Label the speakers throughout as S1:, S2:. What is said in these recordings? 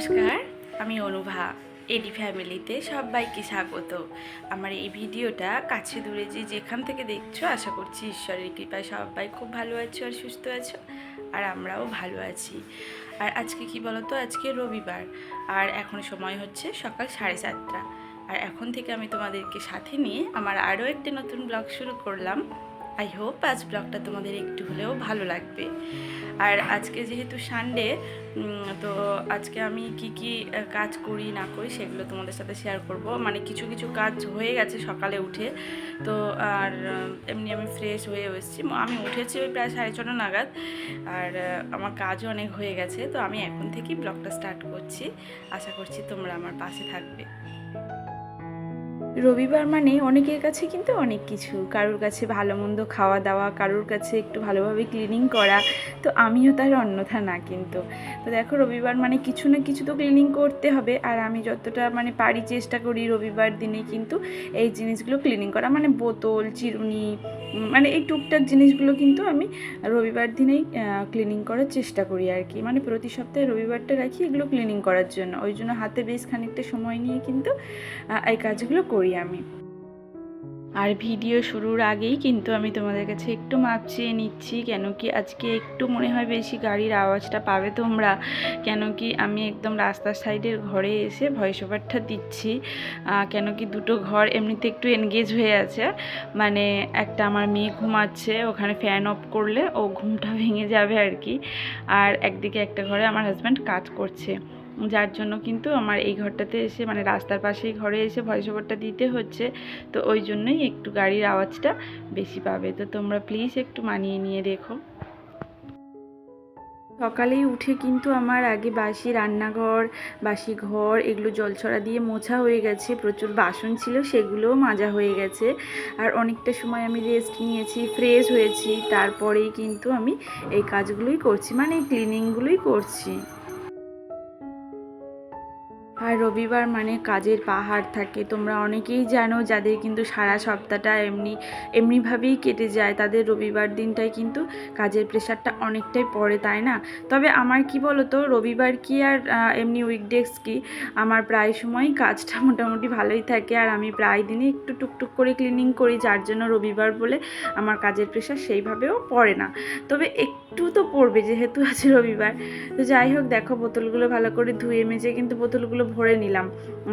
S1: নমস্কার, আমি অনুভা। এডি ফ্যামিলিতে সবাইকে স্বাগত। আমার এই ভিডিওটা কাছে দূরে যেখান থেকে দেখছো, আশা করছি ঈশ্বরের কৃপায় সবাই খুব ভালো আছো আর সুস্থ আছো, আর আমরাও ভালো আছি। আর আজকে কি বলতো, আজকে রবিবার, আর এখন সময় হচ্ছে সকাল 7:30। আর এখন থেকে আমি তোমাদেরকে সাথে নিয়ে আমার আরও একটি নতুন ব্লগ শুরু করলাম। আই হোপ আজ ব্লগটা তোমাদের একটু হলেও ভালো লাগবে। আর আজকে যেহেতু সানডে, তো আজকে আমি কি কাজ করি না করি সেগুলো তোমাদের সাথে শেয়ার করব। মানে কিছু কিছু কাজ হয়ে গেছে সকালে উঠে, তো আর এমনি আমি ফ্রেশ হয়ে এসেছি। আমি উঠেছি ওই প্রায় 6:30 নাগাদ, আর আমার কাজও অনেক হয়ে গেছে। তো আমি এখন থেকেই ব্লগটা স্টার্ট করছি। আশা করছি তোমরা আমার পাশে থাকবে। রবিবার মানে অনেকের কাছে কিন্তু অনেক কিছু, কারোর কাছে ভালো মন্দ খাওয়া দাওয়া, কারোর কাছে একটু ভালোভাবে ক্লিনিং করা। তো আমিও তার অন্যথা না কিন্তু। তো দেখো, রবিবার মানে কিছু না কিছু তো ক্লিনিং করতে হবে, আর আমি যতটা মানে পারি চেষ্টা করি রবিবার দিনে কিন্তু এই জিনিসগুলো ক্লিনিং করা, মানে বোতল, চিরুনি, মানে এই টুকটাক জিনিসগুলো কিন্তু আমি রবিবার দিনেই ক্লিনিং করার চেষ্টা করি আর কি। মানে প্রতি সপ্তাহে রবিবারটা রাখি এগুলো ক্লিনিং করার জন্য, ওই জন্য হাতে বেশ খানিকটা সময় নিয়ে কিন্তু এই কাজগুলো করি আমি। আর ভিডিও শুরুর আগেই কিন্তু আমি তোমাদের কাছে একটু মাপ চেয়ে নিচ্ছি, কেন কি আজকে একটু মনে হয় বেশি গাড়ির আওয়াজটা পাবে তোমরা, কেন কি আমি একদম রাস্তার সাইডের ঘরে এসে ভয়েস ওভারটা দিচ্ছি। কেন কি দুটো ঘর এমনিতে একটু এনগেজ হয়ে আছে। মানে একটা আমার মেয়ে ঘুমাচ্ছে, ওখানে ফ্যান অফ করলে ও ঘুমটা ভেঙে যাবে আর কি। আর একদিকে একটা ঘরে আমার হাজব্যান্ড কাজ করছে, যার জন্য কিন্তু আমার এই ঘরটাতে এসে, মানে রাস্তার পাশেই ঘরে এসে ভয়েস ওভারটা দিতে হচ্ছে। তো ওই জন্যই একটু গাড়ির আওয়াজটা বেশি পাবে, তো তোমরা প্লিজ একটু মানিয়ে নিয়ে দেখো। সকালেই উঠে কিন্তু আমার আগে বাসি রান্নাঘর, বাসি ঘর এগুলো জলছড়া দিয়ে মোছা হয়ে গেছে। প্রচুর বাসন ছিল, সেগুলোও মাজা হয়ে গেছে। আর অনেকটা সময় আমি রেস্ট নিয়েছি, ফ্রেশ হয়েছি, তারপরেই কিন্তু আমি এই কাজগুলোই করছি, মানে এই ক্লিনিংগুলোই করছি। আর রবিবার মানে কাজের পাহাড় থাকে, তোমরা অনেকেই জানো। যাদের কিন্তু সারা সপ্তাহটা এমনিভাবেই কেটে যায়, তাদের রবিবার দিনটায় কিন্তু কাজের প্রেশারটা অনেকটাই পড়ে, তাই না? তবে আমার কি বলো তো, রবিবার কি আর এমনি উইকডেজ কি, আমার প্রায় সময়ই কাজটা মোটামুটি ভালোই থাকে। আর আমি প্রায় দিনই একটু টুকটুক করে ক্লিনিং করি, যার জন্য রবিবার বলে আমার কাজের প্রেশার সেইভাবেও পড়ে না। তবে একটু তো পড়বে যেহেতু আছে রবিবার। তো যাই হোক, দেখো বোতলগুলো ভালো করে ধুয়ে মেজে কিন্তু বোতলগুলো ভরে নিলাম।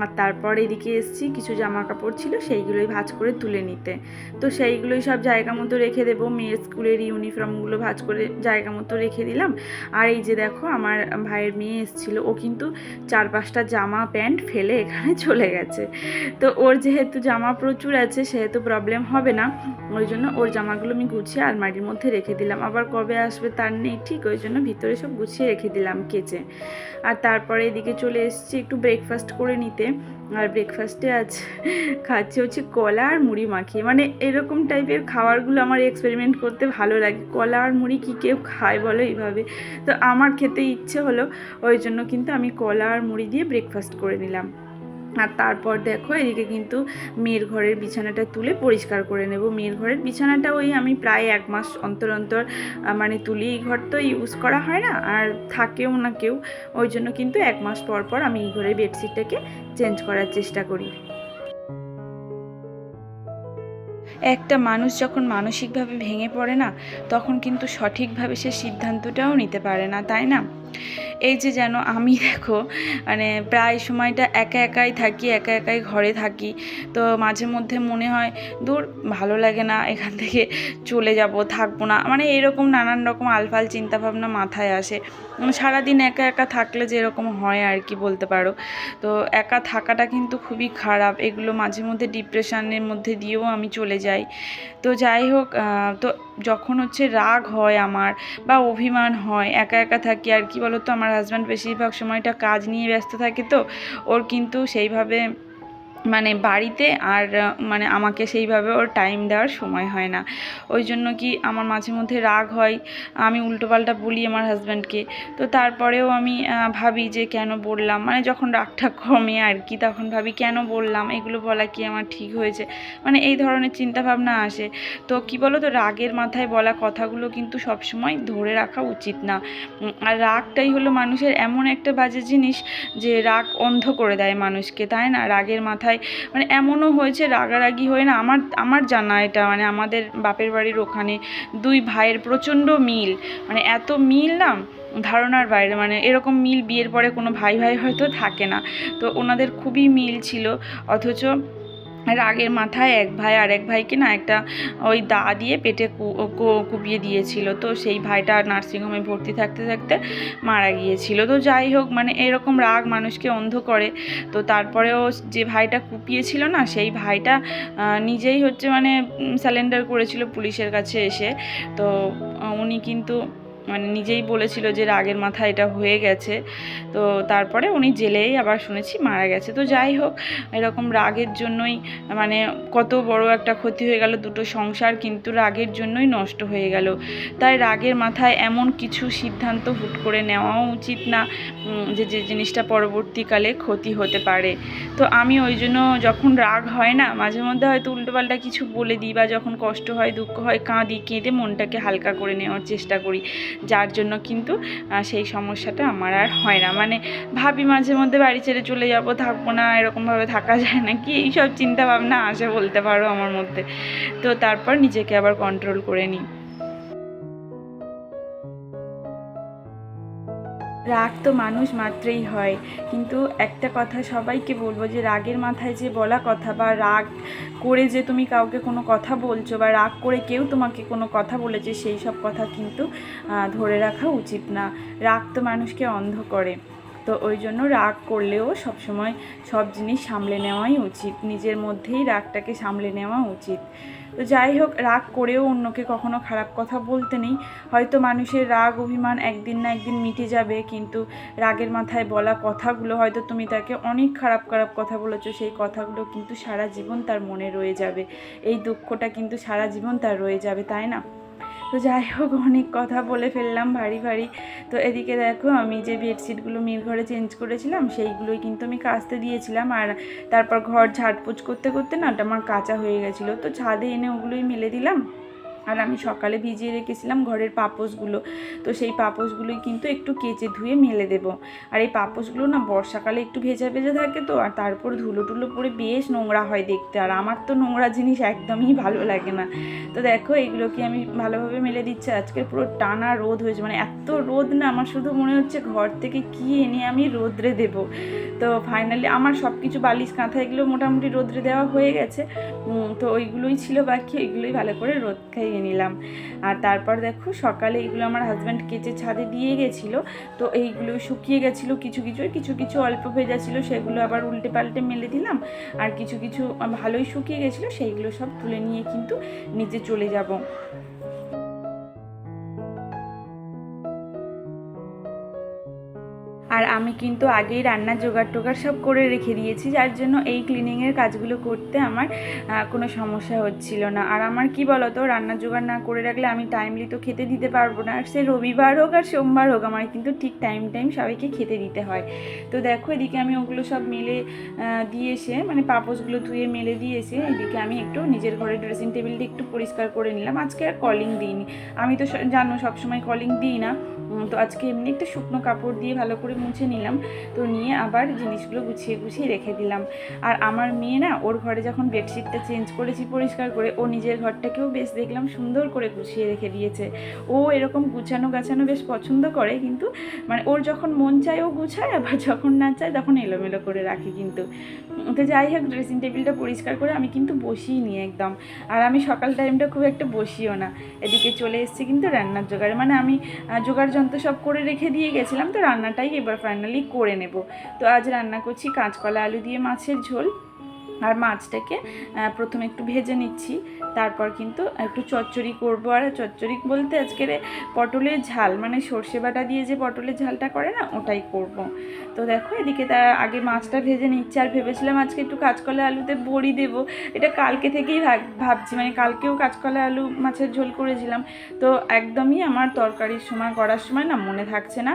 S1: আর তারপর এদিকে এসেছি, কিছু জামা কাপড় ছিল সেইগুলোই ভাঁজ করে তুলে নিতে। তো সেইগুলোই সব জায়গা মতো রেখে দেবো। মেয়ের স্কুলের ইউনিফর্মগুলো ভাঁজ করে জায়গা মতো রেখে দিলাম। আর এই যে দেখো, আমার ভাইয়ের মেয়ে এসেছিলো, ও কিন্তু 4-5টা জামা প্যান্ট ফেলে এখানে চলে গেছে। তো ওর যেহেতু জামা প্রচুর আছে, সেহেতু প্রবলেম হবে না, ওই জন্য ওর জামাগুলো আমি গুছিয়ে আলমারির মধ্যে রেখে দিলাম। আবার কবে আসবে তার নেই ঠিক, ওই জন্য ভিতরে সব গুছিয়ে রেখে দিলাম কেচে। আর তারপরে এদিকে চলে এসেছি একটু ব্রেকফাস্ট করে নিতে। আর ব্রেকফাস্টে আজ খাচ্ছি হচ্ছে কলা আর মুড়ি মাখিয়ে। মানে এরকম টাইপের খাবারগুলো আমার এক্সপেরিমেন্ট করতে ভালো লাগে। কলা আর মুড়ি কি কেউ খায় বলো এইভাবে? তো আমার খেতে ইচ্ছে হলো, ওই জন্য কিন্তু আমি কলা আর মুড়ি দিয়ে ব্রেকফাস্ট করে নিলাম। আর তারপর দেখো, এদিকে কিন্তু মেয়ের ঘরের বিছানাটা তুলে পরিষ্কার করে নেব। মেয়ের ঘরের বিছানাটা ওই আমি প্রায় 1 মাস অন্তর অন্তর মানে তুলি। এই ঘর তো ইউজ করা হয় না, আর থাকেও না কেউ, ওই জন্য কিন্তু 1 মাস পর পর আমি এই ঘরের বেডশিটটাকে চেঞ্জ করার চেষ্টা করি। একটা মানুষ যখন মানসিকভাবে ভেঙে পড়ে না, তখন কিন্তু সঠিকভাবে সে সিদ্ধান্তটাও নিতে পারে না, তাই না? এই যে যেন আমি দেখো, মানে প্রায় সময়টা একা একাই থাকি, একা একাই ঘরে থাকি। তো মাঝে মধ্যে মনে হয় দূর, ভালো লাগে না, এখান থেকে চলে যাব, থাকবো না, মানে এরকম নানান রকম আলফাল চিন্তাভাবনা মাথায় আসে। সারাদিন একা একা থাকলে যেরকম হয় আর কি বলতে পারো। তো একা থাকাটা কিন্তু খুবই খারাপ, এগুলো মাঝে মধ্যে ডিপ্রেশনের মধ্যে দিয়েও আমি চলে যাই। তো যাই হোক, তো যখন হচ্ছে রাগ হয় আমার বা অভিমান হয়, একা একা থাকি, আর কি বলতো, আমার হাজব্যান্ড বেশিরভাগ সময়টা কাজ নিয়ে ব্যস্ত থাকে, তো ওর কিন্তু সেইভাবে মানে বাড়িতে আর মানে আমাকে সেইভাবে ওর টাইম দেওয়ার সময় হয় না। ওই জন্য কি আমার মাঝে মধ্যে রাগ হয়, আমি উল্টোপাল্টা বলি আমার হাজব্যান্ডকে। তো তারপরেও আমি ভাবি যে কেন বললাম, মানে যখন রাগটা কমে আর কি, তখন ভাবি কেন বললাম, এগুলো বলা কি আমার ঠিক হয়েছে, মানে এই ধরনের চিন্তাভাবনা আসে। তো কি বলো তো, রাগের মাথায় বলা কথাগুলো কিন্তু সবসময় ধরে রাখা উচিত না। আর রাগটাই হলো মানুষের এমন একটা বাজে জিনিস যে রাগ অন্ধ করে দেয় মানুষকে, তাই না? রাগের মাথায় মানে এমনও হয়েছে রাগারাগি হয়ে না, আমার জানা এটা, মানে আমাদের বাপের বাড়ির ওখানে দুই ভাইয়ের প্রচণ্ড মিল, মানে এত মিল না ধারণার বাইরে, মানে এরকম মিল বিয়ের পরে কোনো ভাই ভাই হয়তো থাকে না। তো ওনাদের খুবই মিল ছিল, অথচ রাগের মাথায় এক ভাই আর এক ভাইকে না একটা ওই দা দিয়ে পেটে কুপিয়ে দিয়েছিল। তো সেই ভাইটা নার্সিংহোমে ভর্তি থাকতে থাকতে মারা গিয়েছিল। তো যাই হোক, মানে এরকম রাগ মানুষকে অন্ধ করে। তো তারপরেও যে ভাইটা কুপিয়েছিল না, সেই ভাইটা নিজেই হচ্ছে মানে স্যালেন্ডার করেছিল পুলিশের কাছে এসে। তো উনি কিন্তু মানে নিজেই বলেছিল যে রাগের মাথায় এটা হয়ে গেছে। তো তারপরে উনি জেলেই আবার শুনেছি মারা গেছে। তো যাই হোক, এরকম রাগের জন্যই মানে কত বড় একটা ক্ষতি হয়ে গেল, দুটো সংসার কিন্তু রাগের জন্যই নষ্ট হয়ে গেল। তাই রাগের মাথায় এমন কিছু সিদ্ধান্ত হুট করে নেওয়াও উচিত না যে যে জিনিসটা পরবর্তীকালে ক্ষতি হতে পারে। তো আমি ওই জন্য যখন রাগ হয় না, মাঝে মধ্যে হয়তো উল্টোপাল্টা কিছু বলে দিই, বা যখন কষ্ট হয় দুঃখ হয় কাঁদি, কেঁদে মনটাকে হালকা করে নেওয়ার চেষ্টা করি, যার জন্য কিন্তু সেই সমস্যাটা আমার আর হয় না। মানে ভাবি মাঝে মধ্যে বাড়ি ছেড়ে চলে যাব, থাকবো না, এরকমভাবে থাকা যায় না কি, এইসব চিন্তাভাবনা আসে বলতে পারো আমার মধ্যে। তো তারপর নিজেকে আবার কন্ট্রোল করে নিই। রাগ তো মানুষ মাত্রেই হয়, কিন্তু একটা কথা সবাইকে বলবো যে রাগের মাথায় যে বলা কথা, বা রাগ করে যে তুমি কাউকে কোনো কথা বলছো, বা রাগ করে কেউ তোমাকে কোনো কথা বলেছে, সেই সব কথা কিন্তু ধরে রাখা উচিত না। রাগ তো মানুষকে অন্ধ করে। তো ওই জন্য রাগ করলেও সবসময় সব জিনিস সামলে নেওয়াই উচিত, নিজের মধ্যেই রাগটাকে সামলে নেওয়া উচিত। তো যাই হোক, রাগ করেও অন্যকে কখনো খারাপ কথা বলতে নেই। হয়তো মানুষের রাগ অভিমান একদিন না একদিন মিটে যাবে, কিন্তু রাগের মাথায় বলা কথাগুলো, হয়তো তুমি তাকে অনেক খারাপ খারাপ কথা বলেছো, সেই কথাগুলো কিন্তু সারা জীবন তার মনে রয়ে যাবে, এই দুঃখটা কিন্তু সারা জীবন তার রয়ে যাবে, তাই না? তো যাই হোক, অনেক কথা বলে ফেললাম ভারী ভারী। তো এদিকে দেখো, আমি যে বেডশিটগুলো মেয়ের ঘরে চেঞ্জ করেছিলাম সেইগুলোই কিন্তু আমি কাচতে দিয়েছিলাম, আর তারপর ঘর ঝাড়পোছ করতে করতে না আমার কাঁচা হয়ে গেছিলো। তো ছাদে এনে ওগুলোই মেলে দিলাম। আর আমি সকালে ভিজিয়ে রেখেছিলাম ঘরের পাপোশগুলো, তো সেই পাপোশগুলোই কিন্তু একটু কেচে ধুয়ে মেলে দেবো। আর এই পাপোশগুলো না বর্ষাকালে একটু ভেজা ভেজা থাকে, তো আর তারপর ধুলো টুলো পরে বেশ নোংরা হয় দেখতে, আর আমার তো নোংরা জিনিস একদমই ভালো লাগে না। তো দেখো, এইগুলোকে আমি ভালোভাবে মেলে দিচ্ছি। আজকে পুরো টানা রোদ হয়েছে, মানে এত রোদ না, আমার শুধু মনে হচ্ছে ঘর থেকে কি এনে আমি রোদ্রে দেবো। তো ফাইনালি আমার সব কিছু বালিশ কাঁথা এগুলো মোটামুটি রোদ্রে দেওয়া হয়ে গেছে। তো ওইগুলোই ছিল বাকি, ওইগুলোই ভালো করে রোদ খাইয়ে নিলাম। আর তারপর দেখো, সকালে এইগুলো আমার হাজব্যান্ড কেচে ছাদে দিয়ে গেছিলো। তো এইগুলো শুকিয়ে গেছিলো, কিছু কিছু কিছু কিছু অল্প ভেজা ছিল, সেগুলো আবার উল্টে পাল্টে মেলে দিলাম। আর কিছু কিছু ভালোই শুকিয়ে গেছিলো, সেইগুলো সব তুলে নিয়ে কিন্তু নিচে চলে যাব। আর আমি কিন্তু আগেই রান্নার জোগাড় টোগাড় সব করে রেখে দিয়েছি, যার জন্য এই ক্লিনিংয়ের কাজগুলো করতে আমার কোনো সমস্যা হচ্ছিল না। আর আমার কি বলতো, রান্নার জোগাড় না করে রাখলে আমি টাইমলি তো খেতে দিতে পারবো না, আর সে রবিবার হোক আর সোমবার হোক, আমার কিন্তু ঠিক টাইম সবাইকে খেতে দিতে হয়। তো দেখো, এদিকে আমি ওগুলো সব মেলে দিয়ে এসে, মানে পাপোশগুলো ধুয়ে মেলে দিয়ে এসে, এদিকে আমি একটু নিজের ঘরের ড্রেসিং টেবিলটা একটু পরিষ্কার করে নিলাম। আজকে আর কলিং দিইনি, আমি তো জানো সবসময় কলিং দিই না। তো আজকে এমনি একটা শুকনো কাপড় দিয়ে ভালো করে মুছে নিলাম। তো নিয়ে আবার জিনিসগুলো গুছিয়ে গুছিয়ে রেখে দিলাম। আর আমার মেয়ে না, ওর ঘরে যখন বেডশিটটা চেঞ্জ করেছি পরিষ্কার করে, ও নিজের ঘরটাকেও বেশ দেখলাম সুন্দর করে গুছিয়ে রেখে দিয়েছে। ও এরকম গুছানো গাছানো বেশ পছন্দ করে, কিন্তু মানে ওর যখন মন চায় ও গুছায়, আবার যখন না চায় তখন এলোমেলো করে রাখি কিন্তু। তো যাই হোক, ড্রেসিং টেবিলটা পরিষ্কার করে আমি কিন্তু বসিয়ে নিই একদম। আর আমি সকাল টাইমটা খুব একটা বসিও না। এদিকে চলে এসেছি কিন্তু রান্নার জোগাড়ে, মানে আমি জোগাড় যন্ত্র সব করে রেখে দিয়ে গেছিলাম, তো রান্নাটাই এবার ফাইনালি করে নেব। তো আজ রান্না করছি কাঁচকলা আলু দিয়ে মাছের ঝোল। আর মাছটাকে প্রথমে একটু ভেজে নিচ্ছি, তারপর কিন্তু একটু চচ্চড়ি করবো। আর চচ্চড়ি বলতে আজকের পটলের ঝাল, মানে সর্ষে বাটা দিয়ে যে পটলের ঝালটা করে না, ওটাই করব। তো দেখো এদিকে তার আগে মাছটা ভেজে নিচ্ছি। আর ভেবেছিলাম আজকে একটু কাঁচকলা আলুতে বড়ি দেবো, এটা কালকে থেকেই ভাবছি, মানে কালকেও কাঁচকলা আলু মাছের ঝোল করেছিলাম। তো একদমই আমার তরকারির সময় করার সময় না মনে থাকছে না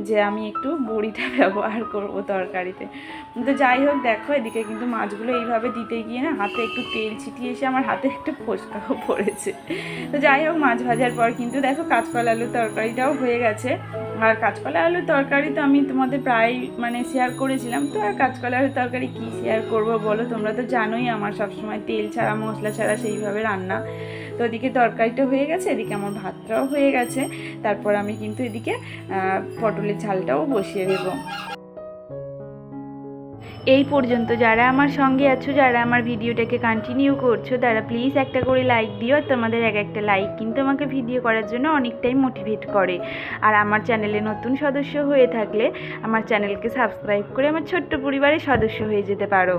S1: যে আমি একটু বড়িটা ব্যবহার করব তরকারিতে। তো যাই হোক, দেখো এদিকে কিন্তু মাছগুলো এইভাবে দিতে গিয়ে না হাতে একটু তেল ছিটিয়ে এসে আমার হাতে একটু ফোসকাও পড়েছে। তো যাই হোক, মাছ ভাজার পর কিন্তু দেখো কাঁচকলা আলুর তরকারিটাও হয়ে গেছে। আর কাঁচকলা আলুর তরকারি তো আমি তোমাদের প্রায় মানে শেয়ার করেছিলাম, তো আর কাঁচকলা আলুর তরকারি কী শেয়ার করবো বলো, তোমরা তো জানোই আমার সবসময় তেল ছাড়া মশলা ছাড়া সেইভাবে রান্না। তো এদিকে তরকারিটা হয়ে গেছে, এদিকে আমার ভাতটাও হয়ে গেছে। তারপর আমি কিন্তু এদিকে পটলের ঝালটাও বসিয়ে দেবো। এই পর্যন্ত যারা আমার সঙ্গে আছো, যারা আমার ভিডিওটাকে কন্টিনিউ করছো, তারা প্লিজ একটা করে লাইক দিও। তোমাদের একটা লাইক কিন্তু আমাকে ভিডিও করার জন্য অনেকটাই মোটিভেট করে। আর আমার চ্যানেলে নতুন সদস্য হয়ে থাকলে আমার চ্যানেলকে সাবস্ক্রাইব করে আমার ছোট্ট পরিবারের সদস্য হয়ে যেতে পারো।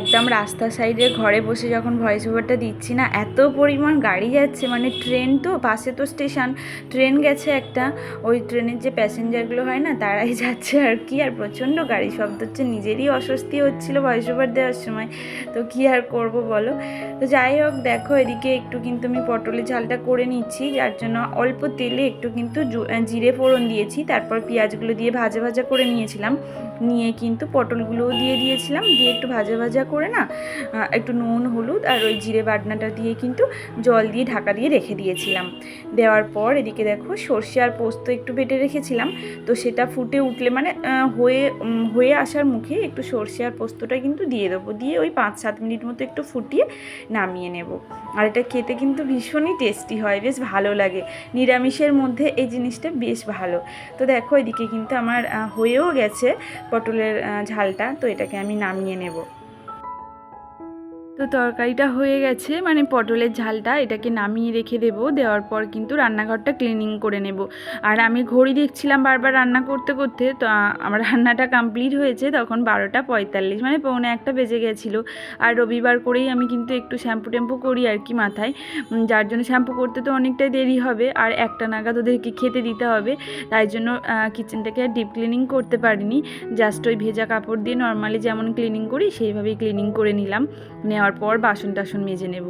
S1: একদম রাস্তার সাইডে ঘরে বসে যখন ভয়েস ওভারটা দিচ্ছি না, এত পরিমাণ গাড়ি যাচ্ছে, মানে ট্রেন, তো পাশে তো স্টেশন, ট্রেন গেছে একটা, ওই ট্রেনের যে প্যাসেঞ্জারগুলো হয় না তারাই যাচ্ছে আর কি। আর প্রচণ্ড গাড়ি শব্দ হচ্ছে, নিজেরই অস্বস্তি হচ্ছিলো ভয়েস ওভার দেওয়ার সময়। তো কী আর করব বলো। তো যাই হোক, দেখো এদিকে একটু কিন্তু আমি পটলের ঝালটা করে নিচ্ছি, যার জন্য অল্প তেলে একটু কিন্তু জিরে ফোড়ন দিয়েছি, তারপর পেঁয়াজগুলো দিয়ে ভাজা ভাজা করে নিয়েছিলাম, নিয়ে কিন্তু পটলগুলোও দিয়ে দিয়েছিলাম, দিয়ে একটু ভাজা ভাজা করে না একটু নুন হলুদ আর ওই জিরে বাটনাটা দিয়ে কিন্তু জল দিয়ে ঢাকা দিয়ে রেখে দিয়েছিলাম। দেওয়ার পর এদিকে দেখো সর্ষে আর পোস্ত একটু বেটে রেখেছিলাম, তো সেটা ফুটে উঠলে মানে হয়ে আসার মুখে একটু সর্ষে আর পোস্তটা কিন্তু দিয়ে দেবো, দিয়ে ওই 5-7 মিনিট মতো একটু ফুটিয়ে নামিয়ে নেব। আর এটা খেতে কিন্তু ভীষণই টেস্টি হয়, বেশ ভালো লাগে, নিরামিষের মধ্যে এই জিনিসটা বেশ ভালো। তো দেখো এদিকে কিন্তু আমার হয়েও গেছে পটলের ঝালটা, তো এটাকে আমি নামিয়ে নেব। তো তরকারিটা হয়ে গেছে, মানে পটলের ঝালটা, এটাকে নামিয়ে রেখে দেবো। দেওয়ার পর কিন্তু রান্নাঘরটা ক্লিনিং করে নেব। আর আমি ঘড়ি দেখছিলাম বারবার রান্না করতে করতে, তো আমার রান্নাটা কমপ্লিট হয়েছে তখন 12:45, মানে 1:45 বেজে গেছিলো। আর রবিবার করেই আমি কিন্তু একটু শ্যাম্পু ট্যাম্পু করি আর কি মাথায়, যার জন্য শ্যাম্পু করতে তো অনেকটাই দেরি হবে, আর 1টা নাগাদ ওদেরকে খেতে দিতে হবে, তাই জন্য কিচেনটাকে আর ডিপ ক্লিনিং করতে পারিনি। জাস্ট ওই ভেজা কাপড় দিয়ে নর্মালি যেমন ক্লিনিং করি সেইভাবেই ক্লিনিং করে নিলাম। নেওয়ার পর বাসন টাসন মেজে নেব।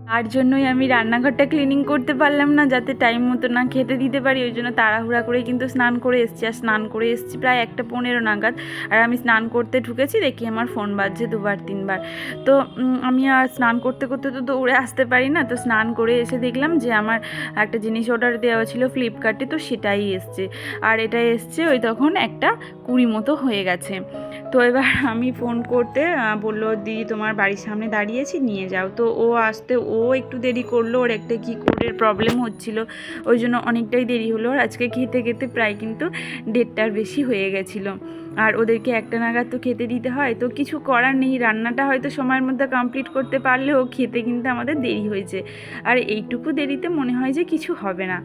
S1: তার জন্যই আমি রান্নাঘরটা ক্লিনিং করতে পারলাম না, যাতে টাইম মতো না খেতে দিতে পারি, ওই জন্য তাড়াহুড়া করে কিন্তু স্নান করে এসেছি। আর স্নান করে এসেছি প্রায় 1:15 নাগাদ, আর আমি স্নান করতে ঢুকেছি, দেখি আমার ফোন বাজছে 2-3বার। তো আমি আর স্নান করতে করতে তো দৌড়ে আসতে পারি না, তো স্নান করে এসে দেখলাম যে আমার একটা জিনিস অর্ডার দেওয়া ছিল ফ্লিপকার্টে, তো সেটাই এসছে। আর এটা এসছে ওই তখন 1:20 মতো হয়ে গেছে। তো এবার আমি ফোন করতে বললো, দিদি তোমার বাড়ির সামনে দাঁড়িয়েছি, নিয়ে যাও। তো ও আসতে ও একটু দেরি করলো, ওর একটা কিবোর্ডের প্রবলেম হচ্ছিল, ওই জন্য অনেকটাই দেরি হলো। আর আজকে খেতে খেতে প্রায় কিন্তু 1:30টার বেশি হয়ে গেছিলো। আর ওদেরকে 1টা নাগাদ তো খেতে দিতে হয়, তো কিছু করার নেই, রান্নাটা হয়তো সময়ের মধ্যে কমপ্লিট করতে পারলেও খেতে কিন্তু আমাদের দেরি হয়েছে। আর এইটুকু দেরিতে মনে হয় যে কিছু হবে না।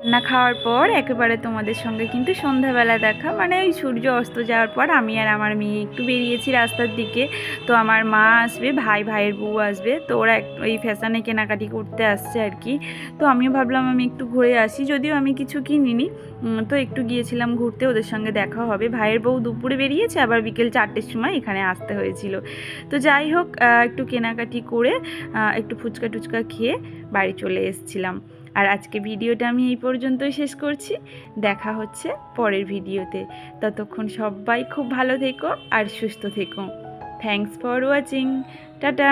S1: রান্না খাওয়ার পর একেবারে তোমাদের সঙ্গে কিন্তু সন্ধ্যাবেলা দেখা, মানে ওই সূর্য অস্ত যাওয়ার পর আমি আর আমার মেয়ে একটু বেরিয়েছি রাস্তার দিকে। তো আমার মা আসবে, ভাইয়ের বউ আসবে, তো ওরা ওই ফ্যাশনে কেনাকাটি করতে আসছে আর কি। তো আমিও ভাবলাম আমি একটু ঘুরে আসি, যদিও আমি কিছু কিনিনি, তো একটু গিয়েছিলাম ঘুরতে, ওদের সঙ্গে দেখা হবে। ভাইয়ের বউ দুপুরে বেরিয়েছে, আবার বিকেল 4টের সময় এখানে আসতে হয়েছিল। তো যাই হোক, একটু কেনাকাটি করে একটু ফুচকা টুচকা খেয়ে বাড়ি চলে এসেছিলাম। আর আজকে ভিডিওটা আমি এই পর্যন্তই শেষ করছি, দেখা হচ্ছে পরের ভিডিওতে। ততক্ষণ সবাই খুব ভালো থেকো আর সুস্থ থেকো। Thanks for watching, tata.